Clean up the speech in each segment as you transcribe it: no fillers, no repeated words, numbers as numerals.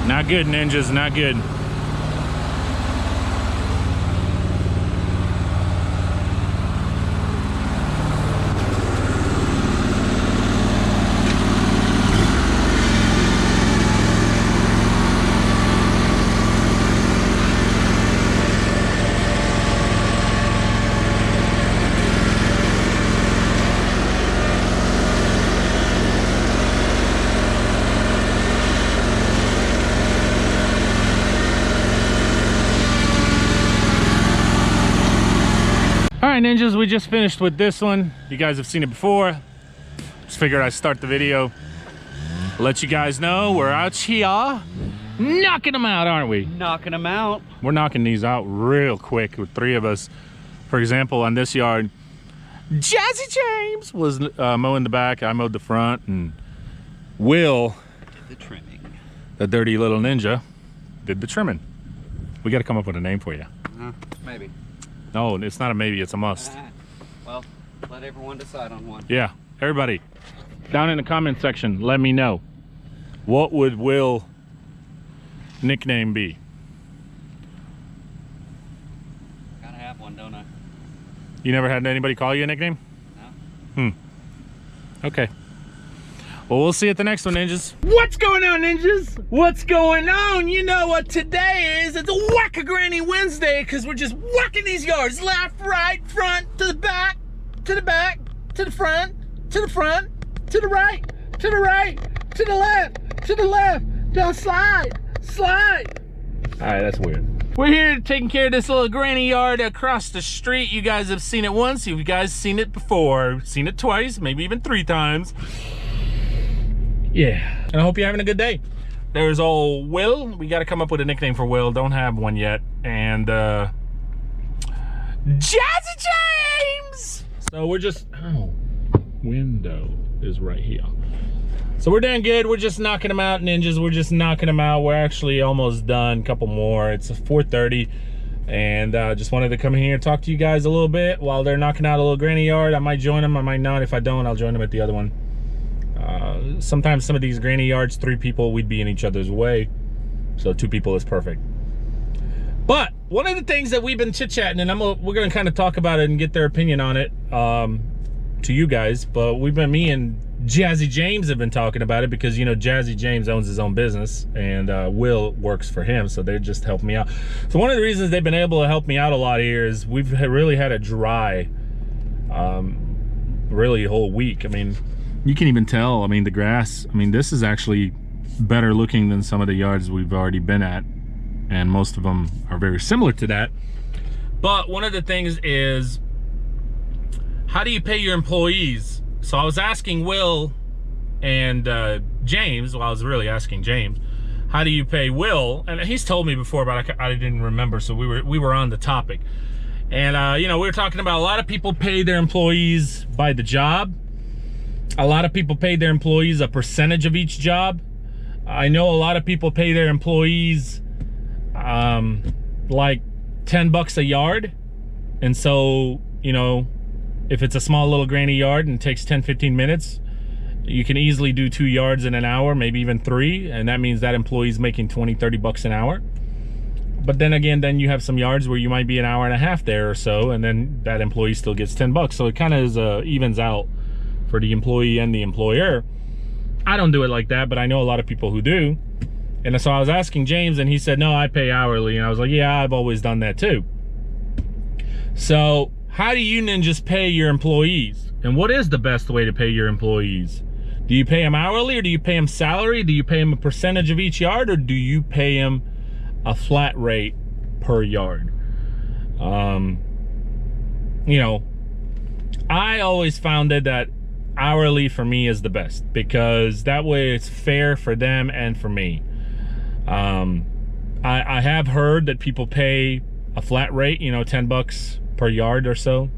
Not good, ninjas, not good. All right, ninjas, we just finished with this one. You guys have seen it before. Just figured I'd start the video, let you guys know we're out here knocking them out, aren't we? Knocking them out. We're knocking these out real quick with 3 of us. For example, on this yard, Jazzy James was mowing the back, I mowed the front, and Will did the trimming. The dirty little ninja did the trimming. We got to come up with a name for you. Maybe. No, it's not a maybe, it's a must. Well, let everyone decide on one. Yeah, everybody, down in the comment section, let me know. What would Will nickname be? Gotta have one, don't I? You never had anybody call you a nickname? No. Okay. Well, we'll see you at the next one, ninjas. What's going on, ninjas? What's going on? You know what today is? It's a Whack-A-Granny Wednesday, because we're just whacking these yards. Left, right, front, to the back, to the back, to the front, to the front, to the right, to the right, to the left, down slide, slide. All right, that's weird. We're here taking care of this little granny yard across the street. You guys have seen it once. You guys seen it before. Seen it twice, maybe even 3 times. Yeah, and I hope you're having a good day. There's old Will. We got to come up with a nickname for Will. Don't have one yet. And Jazzy James. So we're just, oh, window is right here. So we're doing good. We're just knocking them out, ninjas. We're just knocking them out. We're actually almost done. Couple more. It's 4:30, and just wanted to come here and talk to you guys a little bit while they're knocking out a little granny yard. I might join them. I might not. If I don't, I'll join them at the other one. Sometimes some of these granny yards, 3 people, we'd be in each other's way. So 2 people is perfect. But one of the things that we've been chit-chatting, and we're gonna kind of talk about it and get their opinion on it to you guys. But me and Jazzy James have been talking about it because, you know, Jazzy James owns his own business, and Will works for him, so they just help me out. So one of the reasons they've been able to help me out a lot here is we've really had a dry, really a whole week. I mean, you can even tell, I mean, the grass, I mean, this is actually better looking than some of the yards we've already been at, and most of them are very similar to that. But one of the things is, how do you pay your employees? So I was asking Will and James, well, I was really asking James, how do you pay Will? And he's told me before, but I didn't remember, so we were on the topic. And you know, we were talking about a lot of people pay their employees by the job. A lot of people pay their employees a percentage of each job. I know a lot of people pay their employees like $10 a yard. And so, you know, if it's a small little granny yard and it takes 10-15 minutes, you can easily do 2 yards in an hour, maybe even 3, and that means that employee's making $20-30 an hour. But then again, then you have some yards where you might be an hour and a half there or so, and then that employee still gets $10. So it kind of evens out for the employee and the employer. I don't do it like that, but I know a lot of people who do. And so I was asking James, and he said, no, I pay hourly. And I was like, yeah, I've always done that too. So how do you ninjas pay your employees? And what is the best way to pay your employees? Do you pay them hourly, or do you pay them salary? Do you pay them a percentage of each yard, or do you pay them a flat rate per yard? You know, I always found that hourly for me is the best, because that way it's fair for them and for me. I have heard that people pay a flat rate, you know, $10 per yard or so.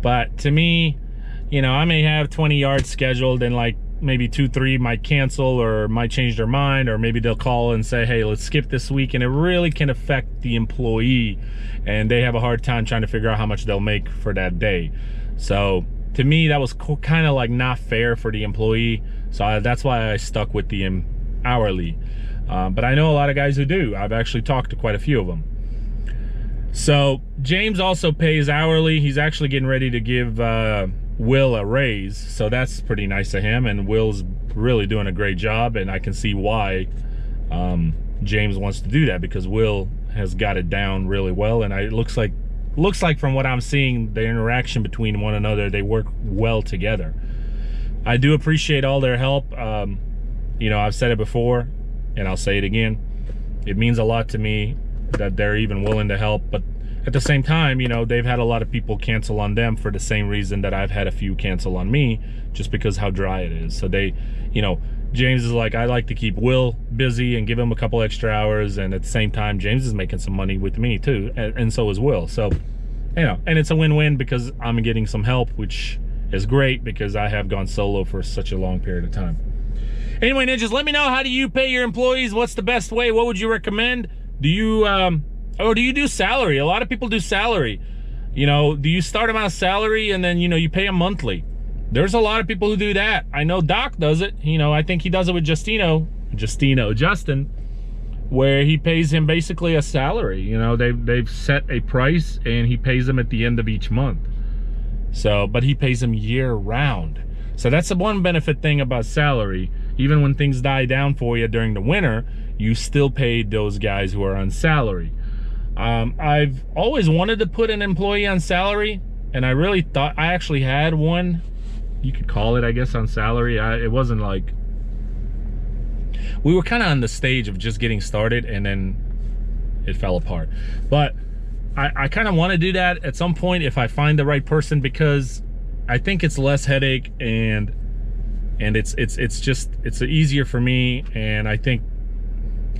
But to me, you know, I may have 20 yards scheduled, and like maybe 2-3 might cancel or might change their mind, or maybe they'll call and say, hey, let's skip this week, and it really can affect the employee, and they have a hard time trying to figure out how much they'll make for that day. So to me, that was kind of like not fair for the employee. So that's why I stuck with the hourly. But I know a lot of guys who do. I've actually talked to quite a few of them. So James also pays hourly. He's actually getting ready to give Will a raise, so that's pretty nice of him, and Will's really doing a great job, and I can see why James wants to do that, because Will has got it down really well, and it looks like from what I'm seeing, the interaction between one another, they work well together. I do appreciate all their help. You know, I've said it before and I'll say it again. It means a lot to me that they're even willing to help, but at the same time, you know, they've had a lot of people cancel on them for the same reason that I've had a few cancel on me, just because how dry it is. So they, you know, James is like, I like to keep Will busy and give him a couple extra hours, and at the same time, James is making some money with me too, and so is Will. So, you know, and it's a win-win because I'm getting some help, which is great because I have gone solo for such a long period of time. Anyway, ninjas, let me know, how do you pay your employees? What's the best way? What would you recommend? Do you or do you do salary? A lot of people do salary. You know, do you start them out salary and then, you know, you pay them monthly? There's a lot of people who do that. I know Doc does it. You know, I think he does it with Justin, where he pays him basically a salary. You know, they've set a price and he pays them at the end of each month. So, but he pays them year round. So that's the one benefit thing about salary. Even when things die down for you during the winter, you still paid those guys who are on salary. I've always wanted to put an employee on salary, and I really thought I actually had one, you could call it, I guess, on salary. It wasn't like, we were kind of on the stage of just getting started, and then it fell apart. But I kind of want to do that at some point if I find the right person, because I think it's less headache, and it's easier for me, and I think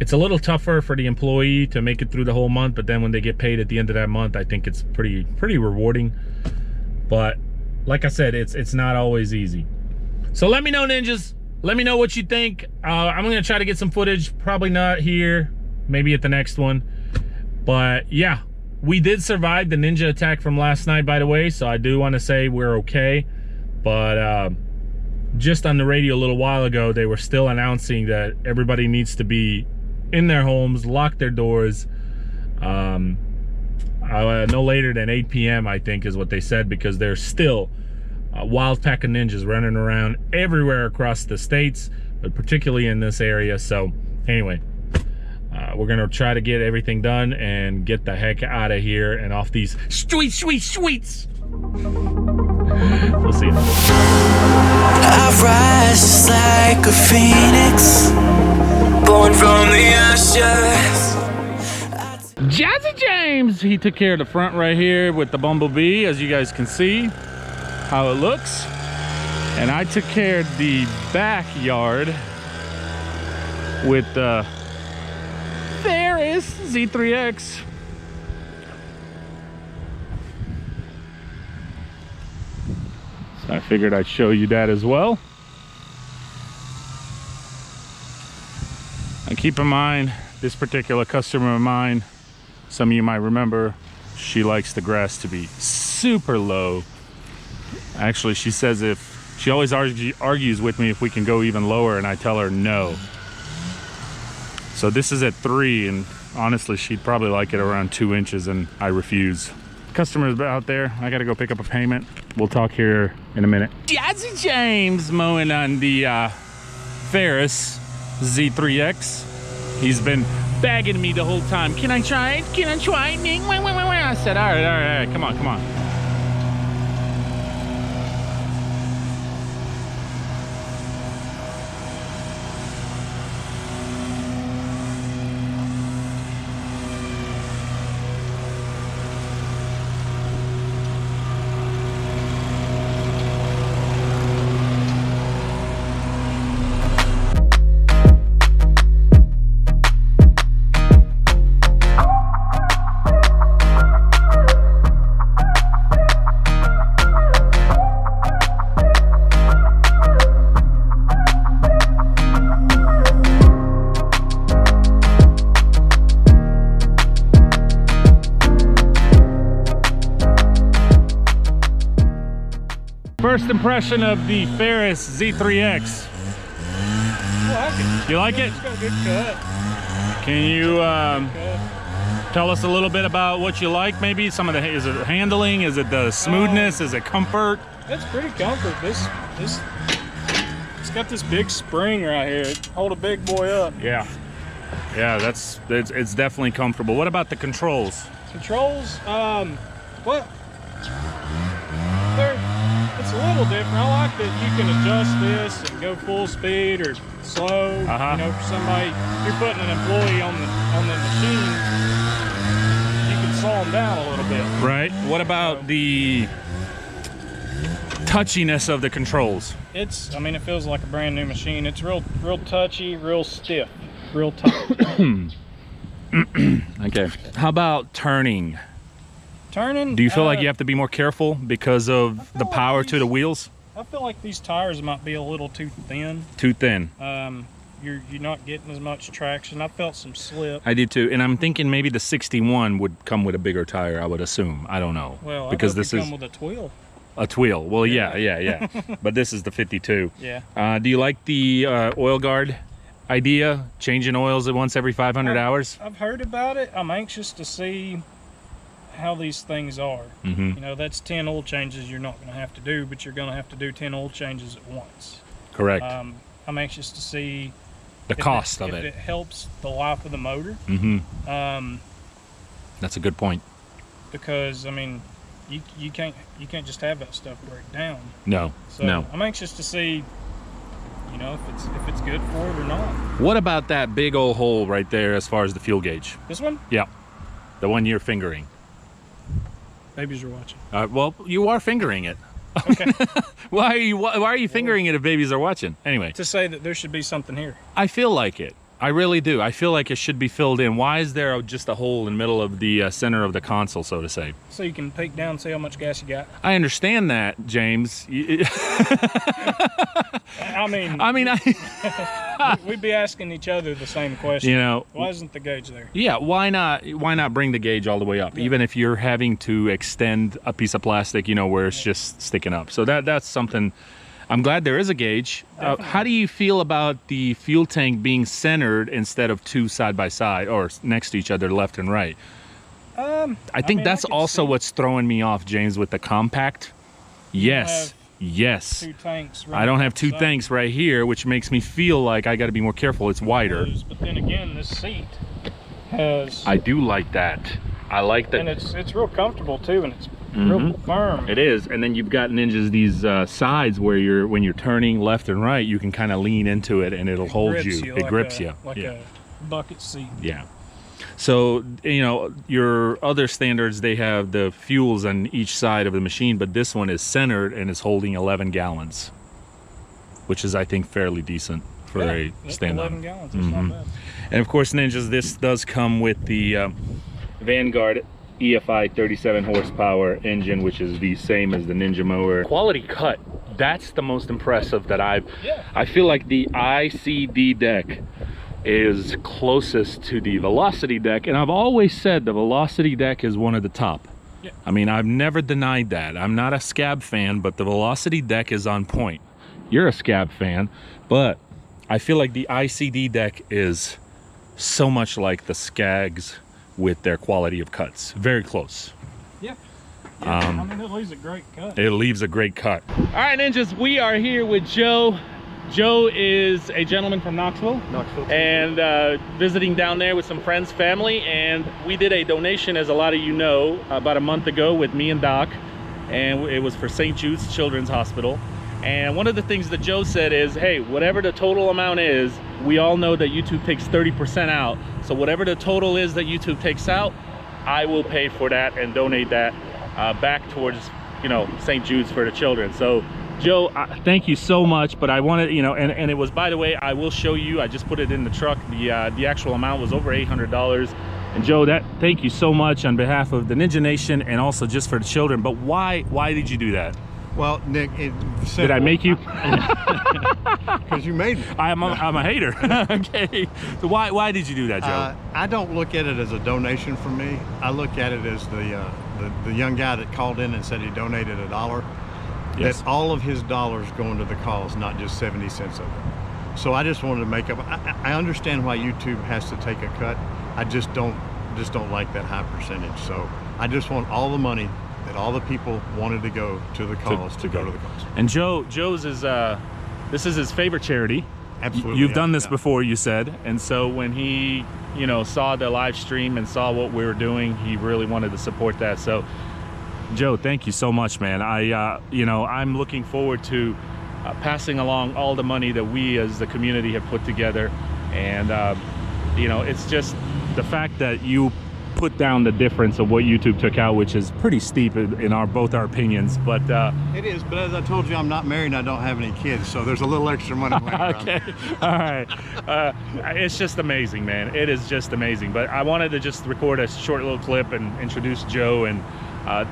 it's a little tougher for the employee to make it through the whole month, but then when they get paid at the end of that month, I think it's pretty rewarding. But like I said, it's not always easy. So let me know, ninjas. Let me know what you think. I'm gonna try to get some footage, probably not here, maybe at the next one. But yeah, we did survive the ninja attack from last night, by the way, so I do want to say we're okay. But just on the radio a little while ago, they were still announcing that everybody needs to be in their homes, lock their doors, no later than 8 p.m. I think is what they said, because there's still a wild pack of ninjas running around everywhere across the states, but particularly in this area. So anyway, we're gonna try to get everything done and get the heck out of here and off these streets. We'll see. I rise just like a phoenix, born from the ashes. Jazzy James, he took care of the front right here with the Bumblebee, as you guys can see how it looks. And I took care of the backyard with the Farris Z3X. So I figured I'd show you that as well. And keep in mind, this particular customer of mine, some of you might remember, she likes the grass to be super low. Actually, she says she always argues with me if we can go even lower, and I tell her no. So this is at 3, and honestly, she'd probably like it around 2 inches, and I refuse. Customers out there, I gotta go pick up a payment. We'll talk here in a minute. Jazzy James mowing on the Farris Z3X. He's been begging me the whole time. Can I try it? Can I try it? I said, all right, come on. First impression of the Farris Z3X. Well, like it. You like it? It's got a good cut. Can you Cut. tell us a little bit about what you like? Maybe some of the, is it handling? Is it the smoothness? Is it comfort? It's pretty comfort. This it's got this big spring right here. It hold a big boy up. Yeah. Yeah, it's definitely comfortable. What about the controls? Controls, well, it's a little different. I like that you can adjust this and go full speed or slow. You know, for somebody, if you're putting an employee on the machine, you can slow them down a little bit. Right. What about the touchiness of the controls? I mean, it feels like a brand new machine. It's real touchy, real stiff, real tight. Okay. How about turning? Turning. Do you feel like you have to be more careful because of the power to the wheels? I feel like these tires might be a little too thin. Too thin. You're not getting as much traction. I felt some slip. I did too, and I'm thinking maybe the 61 would come with a bigger tire. I would assume. I don't know. Well, because this is come with a twirl. a twirl. Well, yeah. But this is the 52. Yeah. Do you like the oil guard idea? Changing oils at once every 500 hours? I've heard about it. I'm anxious to see how these things are. You know, that's 10 oil changes you're not going to have to do, but you're going to have to do 10 oil changes at once. Correct. I'm anxious to see the cost of if it helps the life of the motor. That's a good point. Because I mean, you can't just have that stuff break down. No. So no. I'm anxious to see, you know, if it's good for it or not. What about that big old hole right there as far as the fuel gauge? This one? Yeah. The one you're fingering. Babies are watching. Well, you are fingering it. Okay. Why are you fingering it if babies are watching? Anyway. To say that there should be something here. I feel like it. I really do. I feel like it should be filled in. Why is there just a hole in the middle of the center of the console, so to say? So you can peek down and see how much gas you got. I understand that, James. I mean, we'd be asking each other the same question. You know, why isn't the gauge there? Yeah, why not bring the gauge all the way up, even if you're having to extend a piece of plastic, you know, where it's just sticking up. So that's something. I'm glad there is a gauge. How do you feel about the fuel tank being centered instead of two side by side or next to each other, left and right? I think that's also what's throwing me off, James, with the compact. Yes. Two tanks. Right, I don't have two tanks right here, which makes me feel like I got to be more careful. It's wider. But then again, this seat has. I do like that. I like that. And it's real comfortable too, and it's real firm. It is. And then you've got ninjas these sides where when you're turning left and right, you can kind of lean into it and it'll hold you. It grips you. Like a bucket seat. Yeah. So, you know, your other standards, they have the fuels on each side of the machine, but this one is centered and is holding 11 gallons, which is, I think, fairly decent for a stand-on. 11 gallons, that's not bad. And of course, ninjas, this does come with the Vanguard EFI 37 horsepower engine, which is the same as the Ninja mower. Quality cut, that's the most impressive that I feel like the ICD deck is closest to the Velocity deck, and I've always said the Velocity deck is one of the top. I mean, I've never denied that. I'm not a Scab fan, but the Velocity deck is on point. You're a Scab fan, but I feel like the ICD deck is so much like the Skags with their quality of cuts. Very close. I mean, it leaves a great cut. It leaves a great cut. All right, ninjas, we are here with Joe. Joe is a gentleman from Knoxville, and visiting down there with some friends, family, and we did a donation, as a lot of you know, about a month ago with me and Doc, and it was for St. Jude's Children's Hospital. And one of the things that Joe said is, hey, whatever the total amount is, we all know that YouTube takes 30% out, so whatever the total is that YouTube takes out, I will pay for that and donate that back towards, you know, St. Jude's for the children. So Joe, thank you so much. But I wanted, you know, and it was, by the way, I will show you, I just put it in the truck, the actual amount was over $800. And Joe, thank you so much on behalf of the Ninja Nation and also just for the children. But why did you do that? Well, Nick, did I make you? Because you made me. I'm a hater. Okay. So why did you do that, Joe? I don't look at it as a donation from me. I look at it as the young guy that called in and said he donated $1. Yes. That all of his dollars go into the cause, not just 70 cents of it. So I just wanted to make up. I understand why YouTube has to take a cut. I just don't like that high percentage. So I just want all the money that all the people wanted to go to the cause to go to the cause. And Joe's is this is his favorite charity. Absolutely. You've done this before, you said, and so when he, you know, saw the live stream and saw what we were doing, he really wanted to support that. So, Joe, thank you so much, man. You know, I'm looking forward to passing along all the money that we as the community have put together, and you know, it's just the fact that you put down the difference of what YouTube took out, which is pretty steep in both our opinions, but it is. But as I told you, I'm not married and I don't have any kids, so there's a little extra money laying around. Okay, all right. It's just amazing, man. It is just amazing. But I wanted to just record a short little clip and introduce Joe, and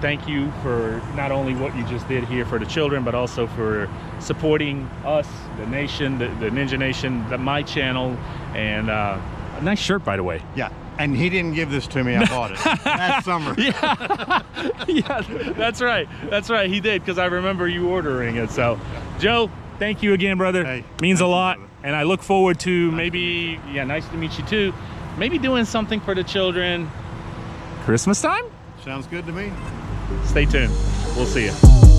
thank you for not only what you just did here for the children, but also for supporting us, the nation, the Ninja Nation, my channel, and a nice shirt, by the way. Yeah. And he didn't give this to me, I bought it last summer. Yeah, yeah, that's right. That's right, he did, because I remember you ordering it. So, Joe, thank you again, brother. Hey, means a lot. brother. And I look forward to maybe, yeah, nice to meet you too. Maybe doing something for the children Christmas time? Sounds good to me. Stay tuned. We'll see you.